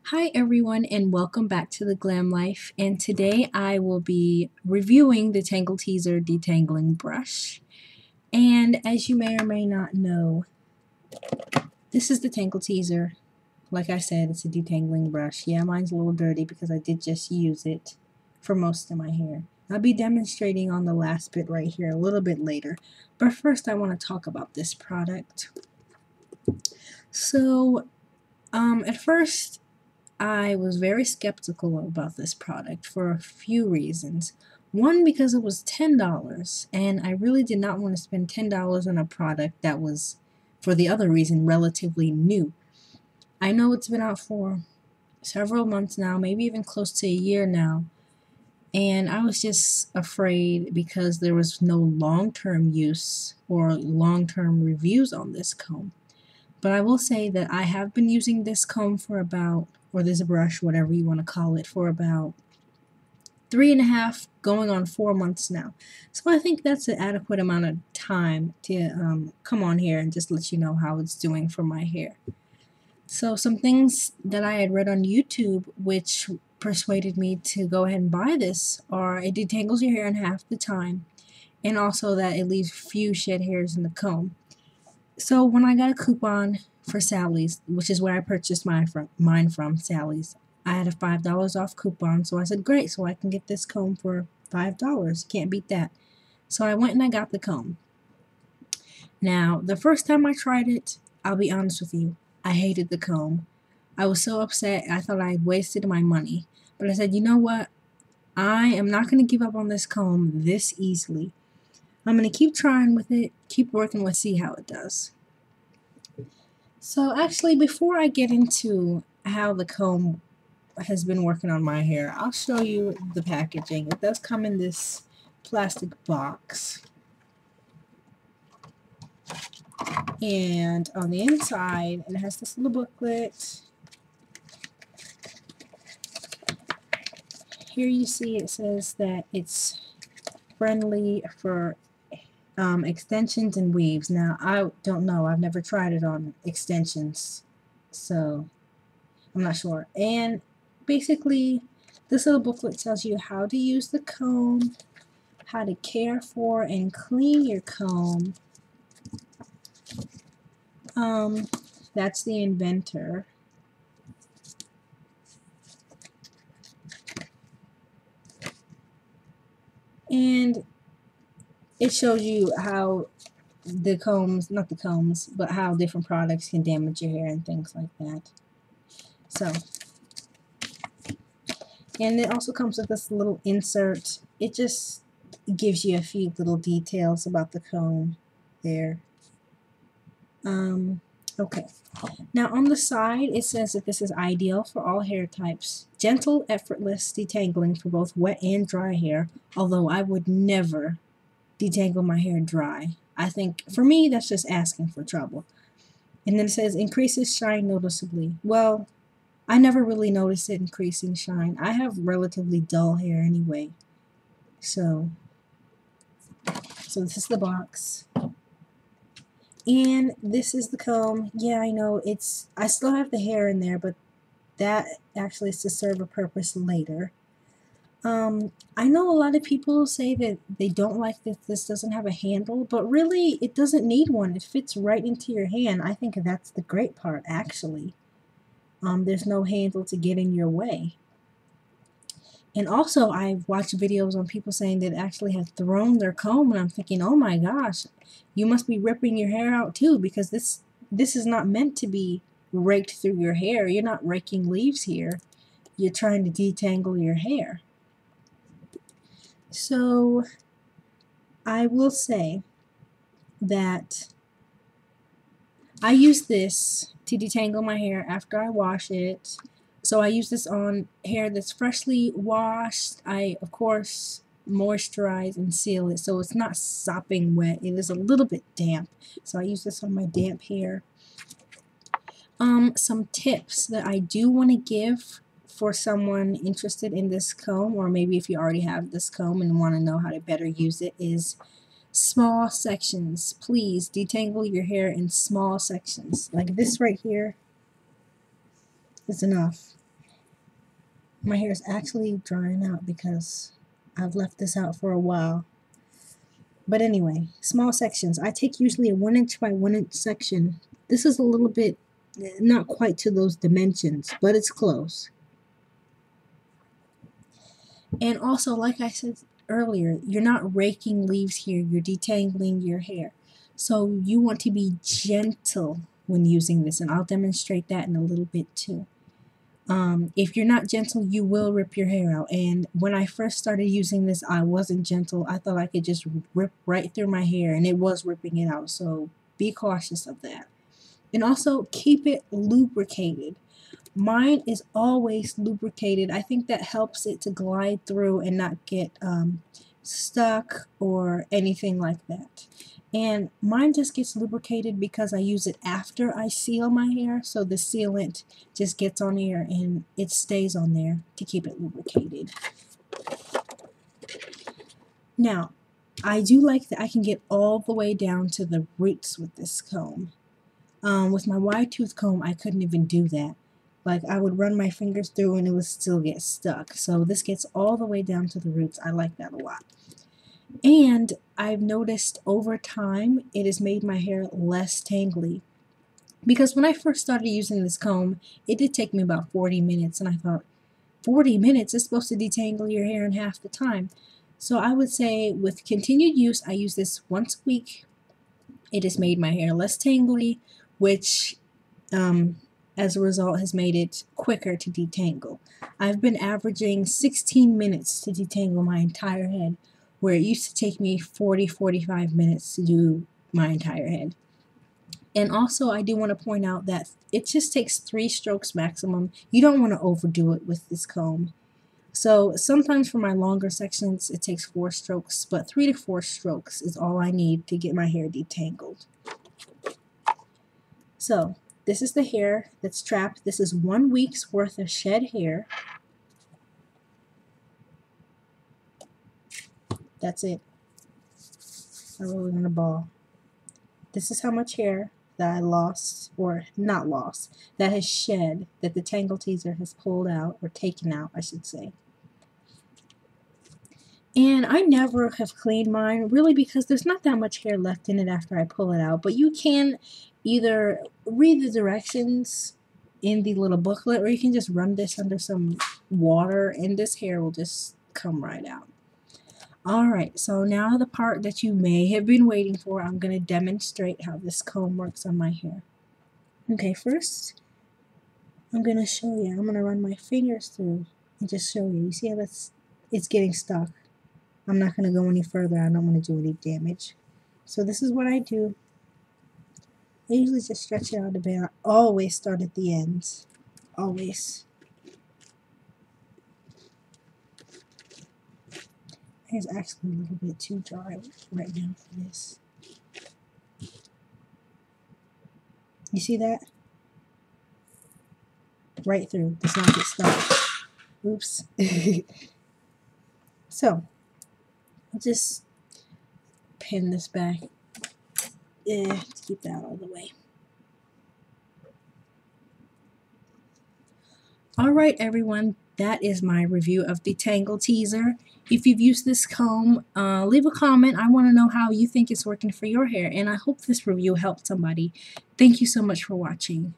Hi everyone and welcome back to the Glam Life, and today I will be reviewing the Tangle Teezer detangling brush. And as you may or may not know, this is the Tangle Teezer. Like I said, it's a detangling brush. Yeah, mine's a little dirty because I did just use it for most of my hair. I'll be demonstrating on the last bit right here a little bit later, but first I want to talk about this product. So, at first I was very skeptical about this product for a few reasons. One, because it was $10, and I really did not want to spend $10 on a product that was, for the other reason, relatively new. I know it's been out for several months now, maybe even close to a year now, and I was just afraid because there was no long-term use or long-term reviews on this comb. But I will say that I have been using this comb for about, or this brush, whatever you want to call it, for about 3.5 going on 4 months now. So I think that's an adequate amount of time to come on here and just let you know how it's doing for my hair. So some things that I had read on YouTube which persuaded me to go ahead and buy this are it detangles your hair in half the time, and also that it leaves few shed hairs in the comb. So when I got a coupon for Sally's, which is where I purchased mine from, Sally's, I had a $5 off coupon, so I said, great, so I can get this comb for $5. Can't beat that. So I went and I got the comb. Now, the first time I tried it, I'll be honest with you, I hated the comb. I was so upset, I thought I had wasted my money. But I said, you know what? I am not going to give up on this comb this easily. I'm going to keep trying with it, keep working with, see how it does. So actually, before I get into how the comb has been working on my hair, I'll show you the packaging. It does come in this plastic box. And on the inside, it has this little booklet. Here you see it says that it's friendly for extensions and weaves. Now, I don't know. I've never tried it on extensions, so I'm not sure. And basically, this little booklet tells you how to use the comb, how to care for and clean your comb. That's the inventor. And it shows you how the combs, not the combs, but how different products can damage your hair and things like that. So, and it also comes with this little insert. It just gives you a few little details about the comb there. Okay. Now on the side it says that this is ideal for all hair types. Gentle, effortless detangling for both wet and dry hair, although I would never detangle my hair dry. I think, for me, that's just asking for trouble. And then it says increases shine noticeably. Well, I never really noticed it increasing shine. I have relatively dull hair anyway. So this is the box. And this is the comb. Yeah, I know, I still have the hair in there, but that actually is to serve a purpose later. I know a lot of people say that they don't like that this doesn't have a handle, but really it doesn't need one. It fits right into your hand. I think that's the great part, actually. There's no handle to get in your way. And also, I've watched videos on people saying that actually have thrown their comb, and I'm thinking, oh my gosh, you must be ripping your hair out too, because this is not meant to be raked through your hair. You're not raking leaves here. You're trying to detangle your hair. So, I will say that I use this to detangle my hair after I wash it. So I use this on hair that's freshly washed. I, of course, moisturize and seal it so it's not sopping wet. It is a little bit damp. So I use this on my damp hair. Some tips that I do want to give for someone interested in this comb, or maybe if you already have this comb and want to know how to better use it, is small sections. Please detangle your hair in small sections. Like this right here is enough. My hair is actually drying out because I've left this out for a while. But anyway, small sections. I take usually a 1 inch by 1 inch section. This is a little bit, not quite to those dimensions, but it's close. And also, like I said earlier, you're not raking leaves here, you're detangling your hair. So you want to be gentle when using this, and I'll demonstrate that in a little bit too. If you're not gentle, you will rip your hair out. And when I first started using this, I wasn't gentle. I thought I could just rip right through my hair, and it was ripping it out. So be cautious of that. And also keep it lubricated. Mine is always lubricated. I think that helps it to glide through and not get stuck or anything like that. And mine just gets lubricated because I use it after I seal my hair, so the sealant just gets on there and it stays on there to keep it lubricated. Now, I do like that I can get all the way down to the roots with this comb. With my wide tooth comb, I couldn't even do that. Like, I would run my fingers through and it would still get stuck. So this gets all the way down to the roots. I like that a lot. And I've noticed over time it has made my hair less tangly. Because when I first started using this comb, it did take me about 40 minutes. And I thought, 40 minutes? It's supposed to detangle your hair in half the time. So I would say with continued use, I use this once a week. It has made my hair less tangly, which as a result has made it quicker to detangle. I've been averaging 16 minutes to detangle my entire head, where it used to take me 40-45 minutes to do my entire head. And also, I do want to point out that it just takes 3 strokes maximum. You don't want to overdo it with this comb. So sometimes for my longer sections, it takes 4 strokes, but 3 to 4 strokes is all I need to get my hair detangled. So this is the hair that's trapped. This is 1 week's worth of shed hair. That's it. I really want a ball. This is how much hair that I lost, or not lost, that has shed, that the Tangle Teezer has pulled out, or taken out, I should say. And I never have cleaned mine, really, because there's not that much hair left in it after I pull it out. But you can either read the directions in the little booklet, or you can just run this under some water, and this hair will just come right out. Alright, so now the part that you may have been waiting for, I'm going to demonstrate how this comb works on my hair. Okay, first, I'm going to show you. I'm going to run my fingers through and just show you. You see how it's getting stuck. I'm not going to go any further. I don't want to do any damage. So this is what I do. I usually just stretch it out a bit. I always start at the ends. Always. It's actually a little bit too dry right now for this. You see that? Right through. Does not get stuck. Oops. So, I'll just pin this back to keep that out of the way. Alright everyone, that is my review of the Tangle Teezer. If you've used this comb, leave a comment. I want to know how you think it's working for your hair, and I hope this review helped somebody. Thank you so much for watching.